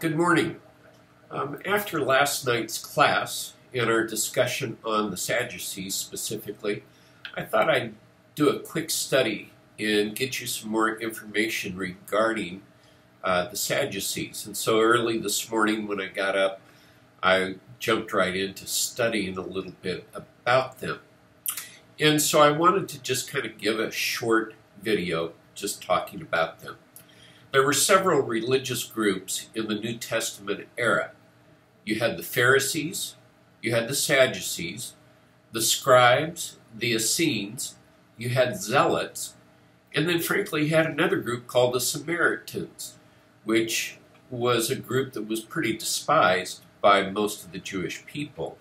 Good morning. After last night's class and our discussion on the Sadducees specifically, I thought I'd do a quick study and get you some more information regarding the Sadducees. And so early this morning when I got up, I jumped right into studying a little bit about them. And so I wanted to just kind of give a short video just talking about them. There were several religious groups in the New Testament era. You had the Pharisees, you had the Sadducees, the scribes, the Essenes, you had zealots, and then frankly you had another group called the Samaritans, which was a group that was pretty despised by most of the Jewish people,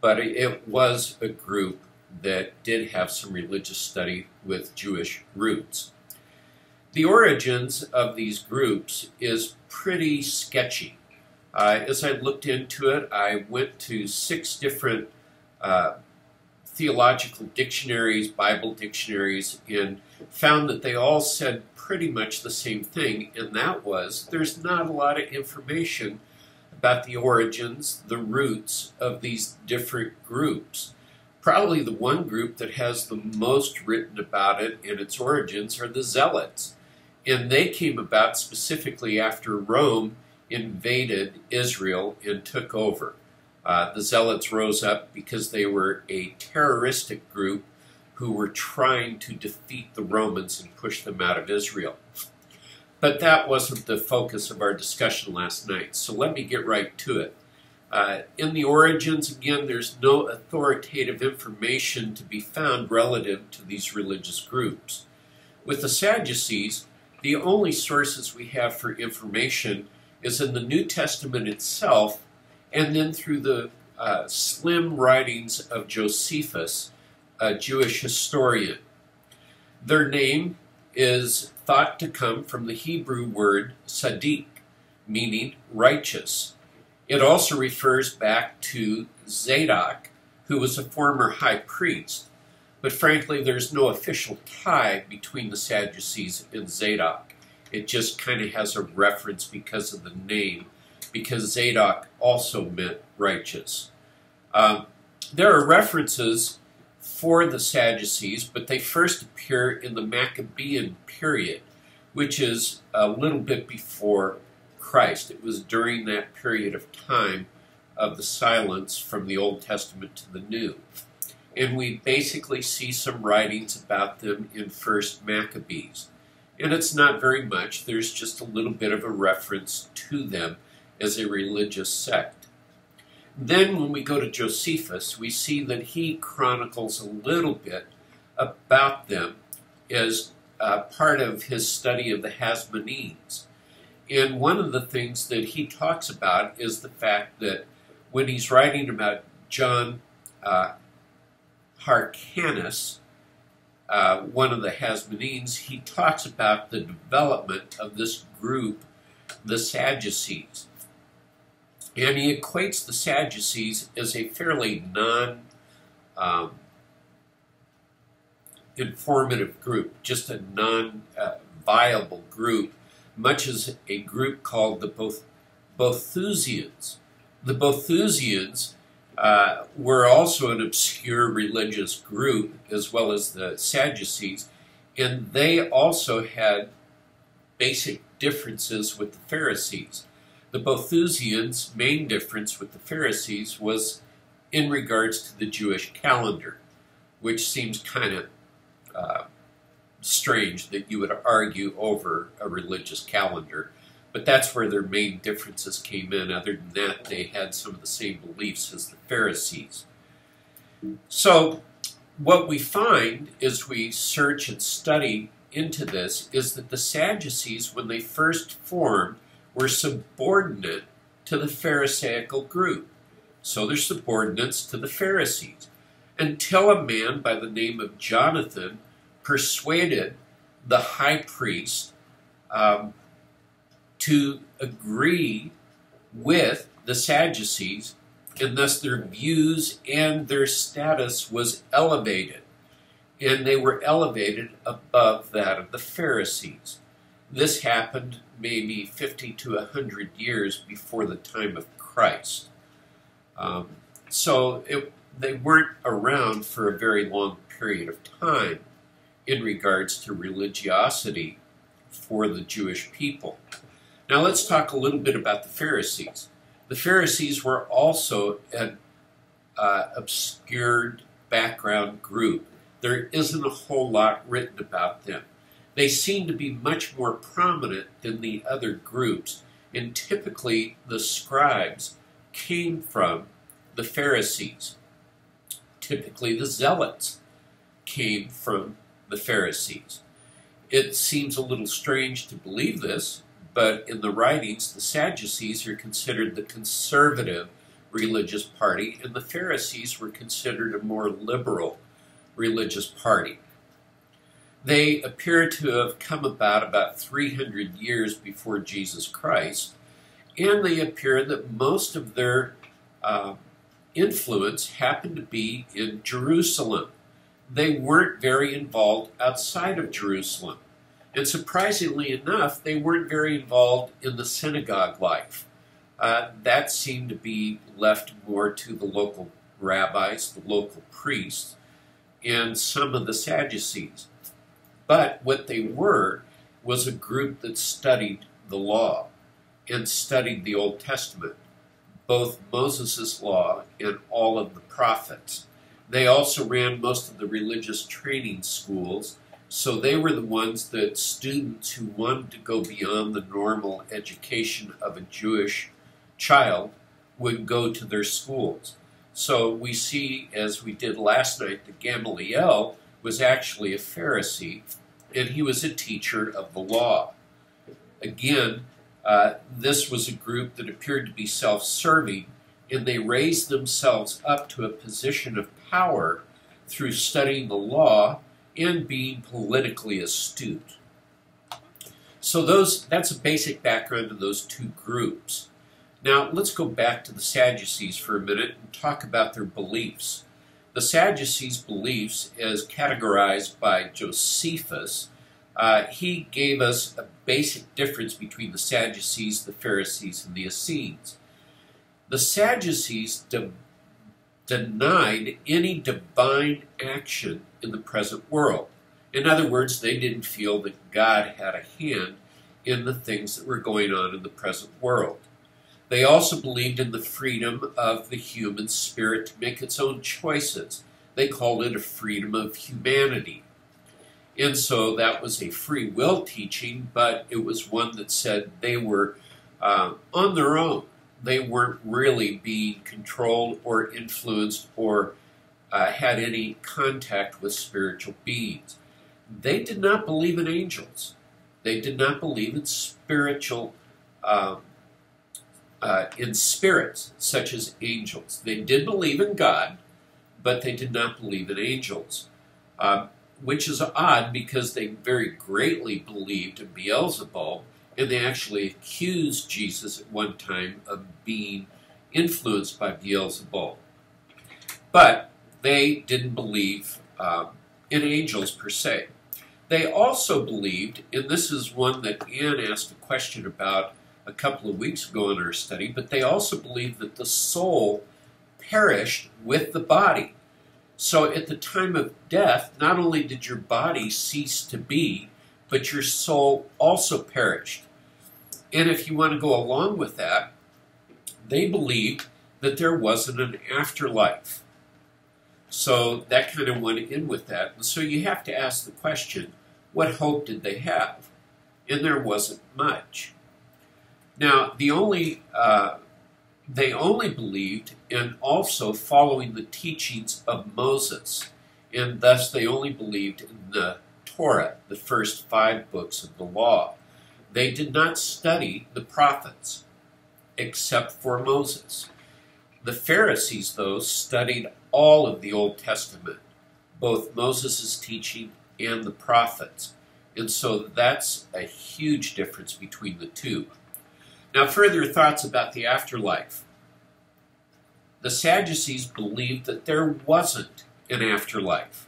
but it was a group that did have some religious study with Jewish roots. The origins of these groups is pretty sketchy. As I looked into it, I went to 6 different theological dictionaries, Bible dictionaries, and found that they all said pretty much the same thing, and that was there's not a lot of information about the origins, the roots of these different groups. Probably the one group that has the most written about it and its origins are the Zealots. And they came about specifically after Rome invaded Israel and took over. The Zealots rose up because they were a terroristic group who were trying to defeat the Romans and push them out of Israel. But that wasn't the focus of our discussion last night, so let me get right to it. In the origins, again, there's no authoritative information to be found relative to these religious groups. With the Sadducees, the only sources we have for information is in the New Testament itself, and then through the slim writings of Josephus, a Jewish historian. Their name is thought to come from the Hebrew word tzaddik, meaning righteous. It also refers back to Zadok, who was a former high priest. But frankly, there's no official tie between the Sadducees and Zadok. It just kind of has a reference because of the name, because Zadok also meant righteous. There are references for the Sadducees, but they first appear in the Maccabean period, which is a little bit before Christ. It was during that period of time of the silence from the Old Testament to the New. And we basically see some writings about them in First Maccabees. And it's not very much. There's just a little bit of a reference to them as a religious sect. Then when we go to Josephus, we see that he chronicles a little bit about them as part of his study of the Hasmoneans. And one of the things that he talks about is the fact that when he's writing about John Hyrcanus, one of the Hasmoneans, he talks about the development of this group, the Sadducees. And he equates the Sadducees as a fairly non-informative group, just a non-viable group, much as a group called the Boethusians. The Boethusians were also an obscure religious group, as well as the Sadducees, and they also had basic differences with the Pharisees. The Boethusians' main difference with the Pharisees was in regards to the Jewish calendar, which seems kind of strange that you would argue over a religious calendar. But that's where their main differences came in. Other than that, they had some of the same beliefs as the Pharisees. So what we find as we search and study into this is that the Sadducees, when they first formed, were subordinate to the Pharisaical group. So they're subordinates to the Pharisees. Until a man by the name of Jonathan persuaded the high priest to agree with the Sadducees, and thus their views and their status was elevated. And they were elevated above that of the Pharisees. This happened maybe 50 to 100 years before the time of Christ. They weren't around for a very long period of time in regards to religiosity for the Jewish people. Now let's talk a little bit about the Pharisees. The Pharisees were also an obscured background group. There isn't a whole lot written about them. They seem to be much more prominent than the other groups, and typically the scribes came from the Pharisees. Typically the zealots came from the Pharisees. It seems a little strange to believe this, but in the writings, the Sadducees are considered the conservative religious party, and the Pharisees were considered a more liberal religious party. They appear to have come about 300 years before Jesus Christ, and they appear that most of their influence happened to be in Jerusalem. They weren't very involved outside of Jerusalem. And surprisingly enough, they weren't very involved in the synagogue life. That seemed to be left more to the local rabbis, the local priests, and some of the Sadducees. But what they were was a group that studied the law and studied the Old Testament, both Moses' law and all of the prophets. They also ran most of the religious training schools, so they were the ones that students who wanted to go beyond the normal education of a Jewish child would go to their schools. So we see, as we did last night, that Gamaliel was actually a Pharisee, and he was a teacher of the law. Again, this was a group that appeared to be self-serving, and they raised themselves up to a position of power through studying the law and being politically astute. So that's a basic background of those two groups. Now let's go back to the Sadducees for a minute and talk about their beliefs. The Sadducees' beliefs, as categorized by Josephus, he gave us a basic difference between the Sadducees, the Pharisees, and the Essenes. The Sadducees denied any divine action in the present world. In other words, they didn't feel that God had a hand in the things that were going on in the present world. They also believed in the freedom of the human spirit to make its own choices. They called it a freedom of humanity. And so that was a free will teaching, but it was one that said they were on their own. They weren't really being controlled or influenced or had any contact with spiritual beings. They did not believe in angels. They did not believe in spiritual, in spirits, such as angels. They did believe in God, but they did not believe in angels, which is odd because they very greatly believed in Beelzebub, and they actually accused Jesus at one time of being influenced by Beelzebub. But they didn't believe in angels per se. They also believed, and this is one that Anne asked a question about a couple of weeks ago in our study, but they also believed that the soul perished with the body. So at the time of death, not only did your body cease to be, but your soul also perished. And if you want to go along with that, they believed that there wasn't an afterlife. So that kind of went in with that. And so you have to ask the question, what hope did they have? And there wasn't much. Now, they only believed in also following the teachings of Moses, and thus they only believed in the Torah, the first 5 books of the law. They did not study the prophets, except for Moses. The Pharisees, though, studied all of the Old Testament, both Moses' teaching and the prophets. And so that's a huge difference between the two. Now, further thoughts about the afterlife. The Sadducees believed that there wasn't an afterlife.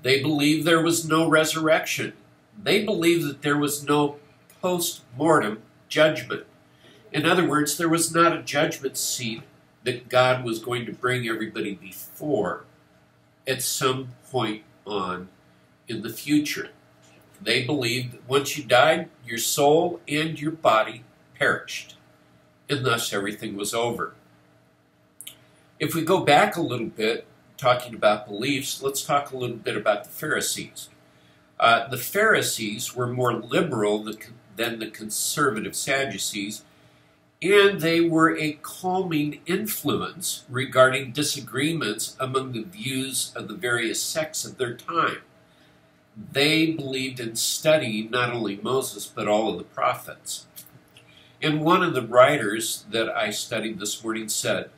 They believed there was no resurrection. They believed that there was no post-mortem judgment. In other words, there was not a judgment seat that God was going to bring everybody before at some point on in the future. They believed that once you died, your soul and your body perished, and thus everything was over. If we go back a little bit, talking about beliefs, let's talk a little bit about the Pharisees. The Pharisees were more liberal than the conservative Sadducees, and they were a calming influence regarding disagreements among the views of the various sects of their time. They believed in studying not only Moses, but all of the prophets. And one of the writers that I studied this morning said,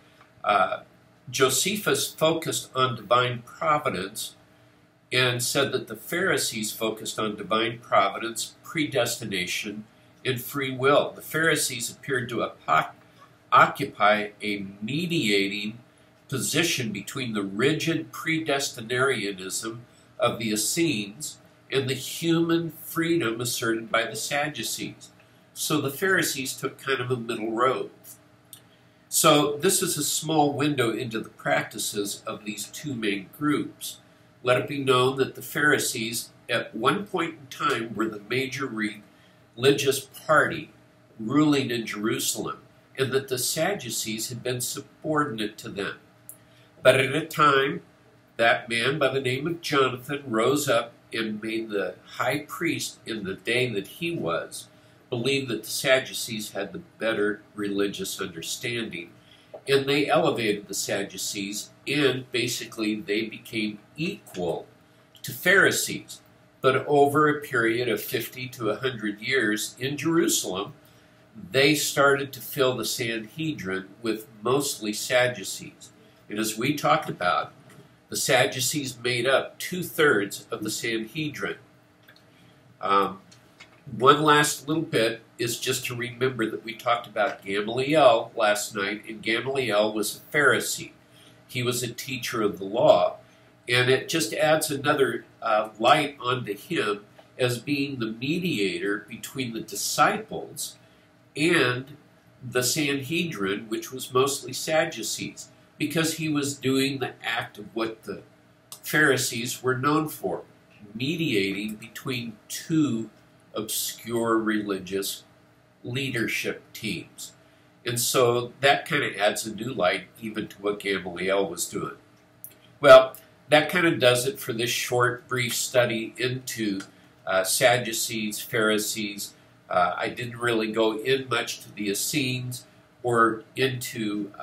Josephus focused on divine providence and said that the Pharisees focused on divine providence, predestination, and free will. The Pharisees appeared to occupy a mediating position between the rigid predestinarianism of the Essenes and the human freedom asserted by the Sadducees. So the Pharisees took kind of a middle road. So this is a small window into the practices of these two main groups. Let it be known that the Pharisees at one point in time were the major religious party ruling in Jerusalem, and that the Sadducees had been subordinate to them. But at a time, that man by the name of Jonathan rose up and made the high priest in the day that he was believe that the Sadducees had the better religious understanding, and they elevated the Sadducees, and basically they became equal to Pharisees. But over a period of 50 to 100 years in Jerusalem, they started to fill the Sanhedrin with mostly Sadducees. And as we talked about, the Sadducees made up 2/3 of the Sanhedrin. One last little bit is just to remember that we talked about Gamaliel last night, and Gamaliel was a Pharisee. He was a teacher of the law, and it just adds another light onto him as being the mediator between the disciples and the Sanhedrin, which was mostly Sadducees, because he was doing the act of what the Pharisees were known for, mediating between two obscure religious leadership teams. And so that kind of adds a new light even to what Gamaliel was doing. Well, that kind of does it for this short, brief study into Sadducees, Pharisees. I didn't really go in much to the Essenes or into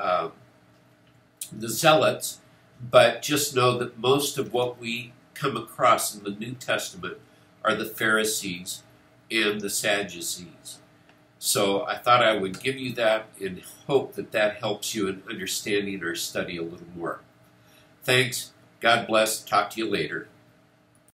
the Zealots, but just know that most of what we come across in the New Testament are the Pharisees and the Sadducees. So I thought I would give you that and hope that that helps you in understanding our study a little more. Thanks. God bless. Talk to you later.